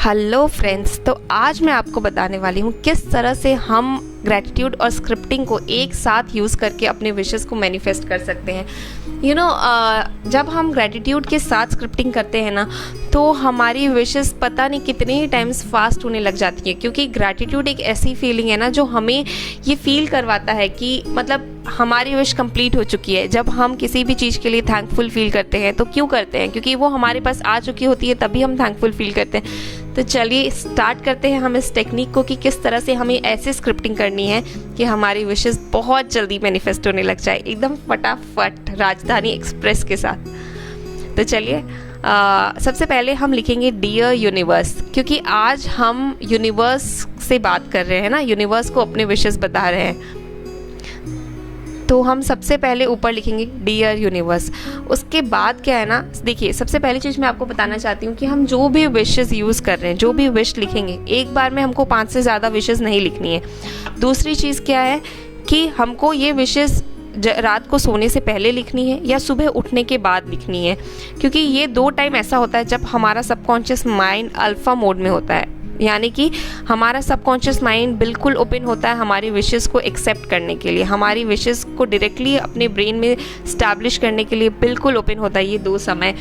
Hello friends, तो आज मैं आपको बताने वाली हूँ किस तरह से हम ग्रैटिट्यूड और स्क्रिप्टिंग को एक साथ यूज़ करके अपने विशेस को मैनिफेस्ट कर सकते हैं। जब हम ग्रैटिट्यूड के साथ स्क्रिप्टिंग करते हैं ना, तो हमारी विशेस पता नहीं कितने ही टाइम्स फास्ट होने लग जाती है, क्योंकि ग्रैटिट्यूड एक ऐसी फीलिंग है ना जो हमें ये फील करवाता है कि मतलब हमारी विश कंप्लीट हो चुकी है। जब हम किसी भी चीज़ के लिए थैंकफुल फील करते हैं तो क्यों करते हैं? क्योंकि वो हमारे पास आ चुकी होती है, तभी हम थैंकफुल फील करते हैं। तो चलिए स्टार्ट करते हैं हम इस टेक्निक को कि किस तरह से हमें ऐसे स्क्रिप्टिंग करनी है कि हमारी विशेस बहुत जल्दी मैनिफेस्ट होने लग जाए, एकदम फटाफट, राजधानी एक्सप्रेस के साथ। तो चलिए सबसे पहले हम लिखेंगे डियर यूनिवर्स, क्योंकि आज हम यूनिवर्स से बात कर रहे हैं ना, यूनिवर्स को अपने विशेस बता रहे हैं। तो हम सबसे पहले ऊपर लिखेंगे डियर यूनिवर्स। उसके बाद क्या है ना, देखिए सबसे पहली चीज़ मैं आपको बताना चाहती हूँ कि हम जो भी विशेस यूज़ कर रहे हैं, जो भी विश लिखेंगे, एक बार में हमको 5 से ज़्यादा विशेस नहीं लिखनी है। दूसरी चीज़ क्या है कि हमको ये विशेस रात को सोने से पहले लिखनी है या सुबह उठने के बाद लिखनी है, क्योंकि ये 2 टाइम ऐसा होता है जब हमारा सबकॉन्शियस माइंड अल्फा मोड में होता है, यानी कि हमारा सबकॉन्शियस माइंड बिल्कुल ओपन होता है हमारी विशेस को एक्सेप्ट करने के लिए, हमारी विशेस को डायरेक्टली अपने ब्रेन में स्टैब्लिश करने के लिए बिल्कुल ओपन होता है ये 2 समय।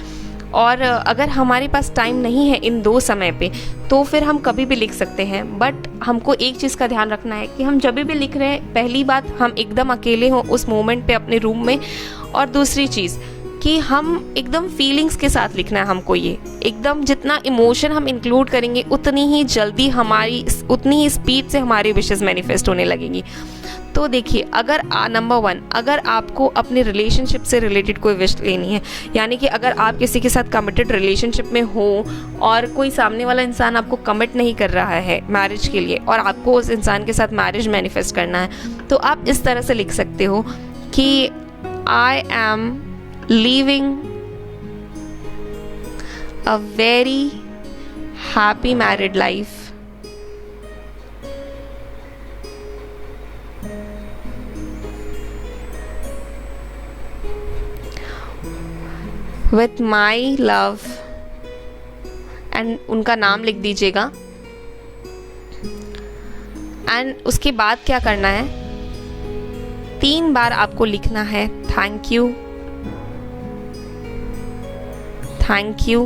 और अगर हमारे पास टाइम नहीं है इन 2 समय पे, तो फिर हम कभी भी लिख सकते हैं। बट हमको एक चीज़ का ध्यान रखना है कि हम जब भी लिख रहे हैं, पहली बात हम एकदम अकेले हों उस मोमेंट पे अपने रूम में, और दूसरी चीज़ कि हम एकदम फीलिंग्स के साथ लिखना है हमको। ये एकदम जितना इमोशन हम इंक्लूड करेंगे उतनी ही जल्दी उतनी ही स्पीड से हमारी विशेस मैनिफेस्ट होने लगेंगी। तो देखिए, अगर नंबर 1, अगर आपको अपने रिलेशनशिप से रिलेटेड कोई विश लेनी है, यानी कि अगर आप किसी के साथ कमिटेड रिलेशनशिप में हो और कोई सामने वाला इंसान आपको कमिट नहीं कर रहा है मैरिज के लिए, और आपको उस इंसान के साथ मैरिज मैनिफेस्ट करना है, तो आप इस तरह से लिख सकते हो कि I am living a very happy married life with my love, and उनका नाम लिख दीजिएगा। एंड उसके बाद क्या करना है, 3 बार आपको लिखना है thank you, thank you,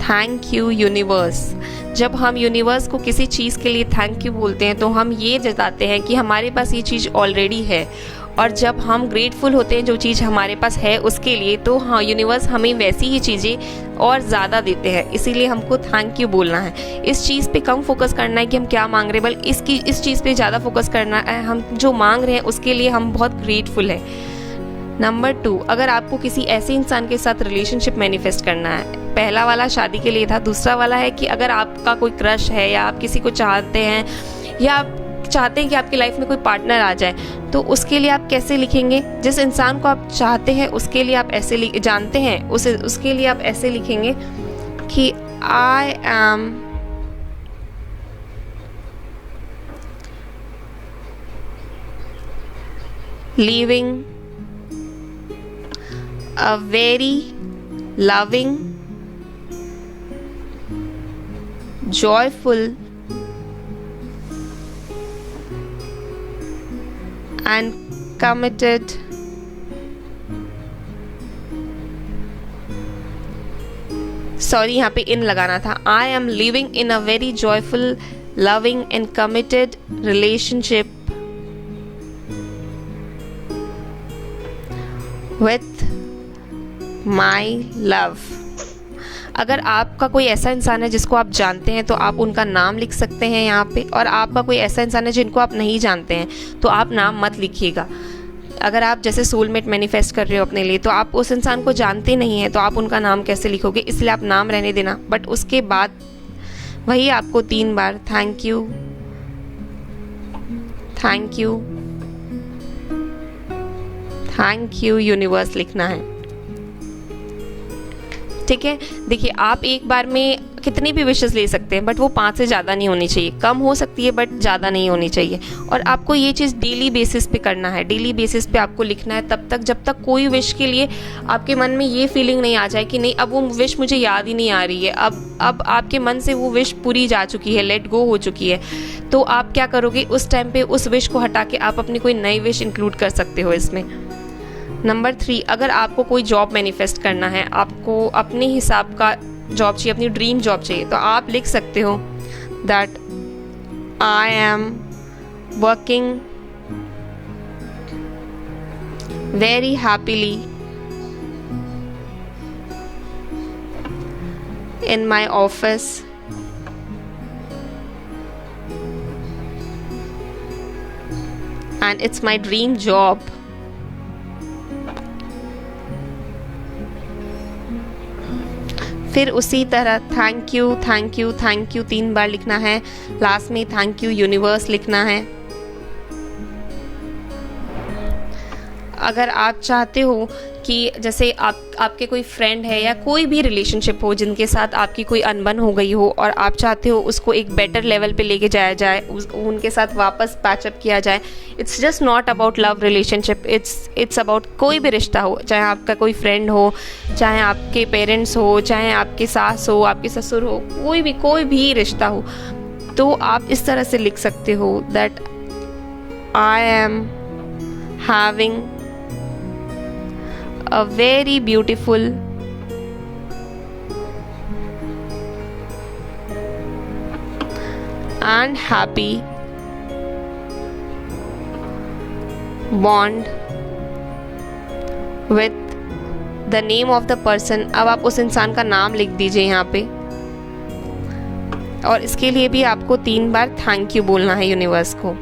thank you universe. जब हम यूनिवर्स को किसी चीज़ के लिए थैंक यू बोलते हैं तो हम ये जताते हैं कि हमारे पास ये चीज़ ऑलरेडी है, और जब हम ग्रेटफुल होते हैं जो चीज़ हमारे पास है उसके लिए, तो हाँ, यूनिवर्स हमें वैसी ही चीज़ें और ज़्यादा देते हैं। इसीलिए हमको थैंक यू बोलना है। इस चीज़ पे कम फोकस करना है कि हम क्या मांग रहे हैं, बल्कि इस चीज़ पे ज़्यादा फोकस करना है हम जो मांग रहे हैं उसके लिए हम बहुत ग्रेटफुल हैं। नंबर 2, अगर आपको किसी ऐसे इंसान के साथ रिलेशनशिप मैनिफेस्ट करना है, पहला वाला शादी के लिए था, दूसरा वाला है कि अगर आपका कोई क्रश है या आप किसी को चाहते हैं या आप चाहते हैं कि आपकी लाइफ में कोई पार्टनर आ जाए, तो उसके लिए आप कैसे लिखेंगे? जिस इंसान को आप चाहते हैं उसके लिए आप ऐसे जानते हैं उसके लिए आप ऐसे लिखेंगे कि I am living a very loving, joyful and committed यहाँ पे इन लगाना था। I am living in a very joyful, loving and committed relationship with my love. अगर आपका कोई ऐसा इंसान है जिसको आप जानते हैं तो आप उनका नाम लिख सकते हैं यहाँ पे, और आपका कोई ऐसा इंसान है जिनको आप नहीं जानते हैं तो आप नाम मत लिखिएगा। अगर आप जैसे सोलमेट मैनिफेस्ट कर रहे हो अपने लिए, तो आप उस इंसान को जानते नहीं हैं तो आप उनका नाम कैसे लिखोगे, इसलिए आप नाम रहने देना। बट उसके बाद वही आपको 3 बार thank you, thank you, thank you universe लिखना है। ठीक है, देखिए आप एक बार में कितनी भी विशेस ले सकते हैं, बट वो 5 से ज़्यादा नहीं होनी चाहिए। कम हो सकती है बट ज़्यादा नहीं होनी चाहिए। और आपको ये चीज़ डेली बेसिस पे करना है, डेली बेसिस पे आपको लिखना है, तब तक जब तक कोई विश के लिए आपके मन में ये फीलिंग नहीं आ जाए कि नहीं अब वो विश मुझे याद ही नहीं आ रही है, अब आपके मन से वो विश पूरी जा चुकी है, लेट गो हो चुकी है। तो आप क्या करोगे, उस टाइम पे उस विश को हटा के आप अपनी कोई नई विश इंक्लूड कर सकते हो इसमें। नंबर 3, अगर आपको कोई जॉब मैनिफेस्ट करना है, आपको अपने हिसाब का जॉब चाहिए, अपनी ड्रीम जॉब चाहिए, तो आप लिख सकते हो that I am working very happily in my office and it's my dream job. फिर उसी तरह thank you thank you thank you 3 बार लिखना है। लास्ट में थैंक यू यूनिवर्स लिखना है। अगर आप चाहते हो कि जैसे आपके कोई फ्रेंड है या कोई भी रिलेशनशिप हो जिनके साथ आपकी कोई अनबन हो गई हो और आप चाहते हो उसको एक बेटर लेवल पे लेके जाया जाए, उनके साथ वापस पैचअप किया जाए, it's just not about love relationship, it's about कोई भी रिश्ता हो, चाहे आपका कोई फ्रेंड हो, चाहे आपके पेरेंट्स हो, चाहे आपके सास हो, आपके ससुर हो, कोई भी रिश्ता हो, तो आप इस तरह से लिख सकते हो that I am having a very beautiful and happy bond with the name of the person। अब आप उस इंसान का नाम लिख दीजिए यहाँ पे, और इसके लिए भी आपको 3 बार थैंक यू बोलना है यूनिवर्स को।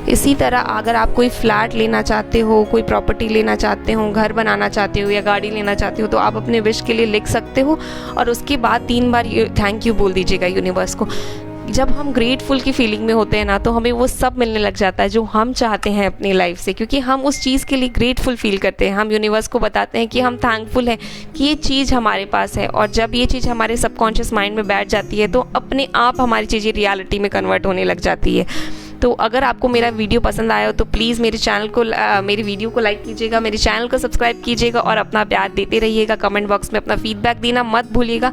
इसी तरह अगर आप कोई फ्लैट लेना चाहते हो, कोई प्रॉपर्टी लेना चाहते हो, घर बनाना चाहते हो या गाड़ी लेना चाहते हो, तो आप अपने विश के लिए लिख सकते हो और उसके बाद 3 बार थैंक यू बोल दीजिएगा यूनिवर्स को। जब हम ग्रेटफुल की फीलिंग में होते हैं ना, तो हमें वो सब मिलने लग जाता है जो हम चाहते हैं अपनी लाइफ से, क्योंकि हम उस चीज़ के लिए ग्रेटफुल फील करते हैं। हम यूनिवर्स को बताते हैं कि हम थैंकफुल हैं कि ये चीज़ हमारे पास है, और जब ये चीज़ हमारे सबकॉन्शियस माइंड में बैठ जाती है तो अपने आप हमारी चीज़ें रियलिटी में कन्वर्ट होने लग जाती है। तो अगर आपको मेरा वीडियो पसंद आया हो तो प्लीज़ मेरी वीडियो को लाइक कीजिएगा, मेरे चैनल को सब्सक्राइब कीजिएगा और अपना प्यार देते रहिएगा। कमेंट बॉक्स में अपना फीडबैक देना मत भूलिएगा।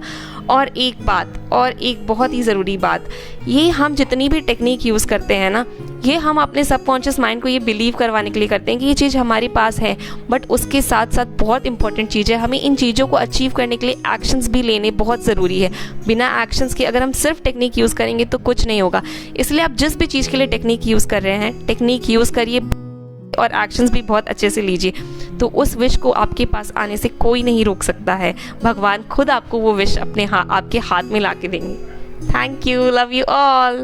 और एक बहुत ही ज़रूरी बात, ये हम जितनी भी टेक्निक यूज़ करते हैं ना, ये हम अपने सबकॉन्शियस माइंड को ये बिलीव करवाने के लिए करते हैं कि ये चीज़ हमारे पास है, बट उसके साथ साथ बहुत इंपॉर्टेंट चीज़ है, हमें इन चीज़ों को अचीव करने के लिए एक्शंस भी लेने बहुत ज़रूरी है। बिना एक्शंस के अगर हम सिर्फ टेक्निक यूज़ करेंगे तो कुछ नहीं होगा। इसलिए आप जिस भी चीज़ के लिए टेक्निक यूज़ कर रहे हैं, टेक्निक यूज़ करिए और एक्शंस भी बहुत अच्छे से लीजिए, तो उस विश को आपके पास आने से कोई नहीं रोक सकता है। भगवान खुद आपको वो विश आपके हाथ में ला के देंगे। Thank you, love you all.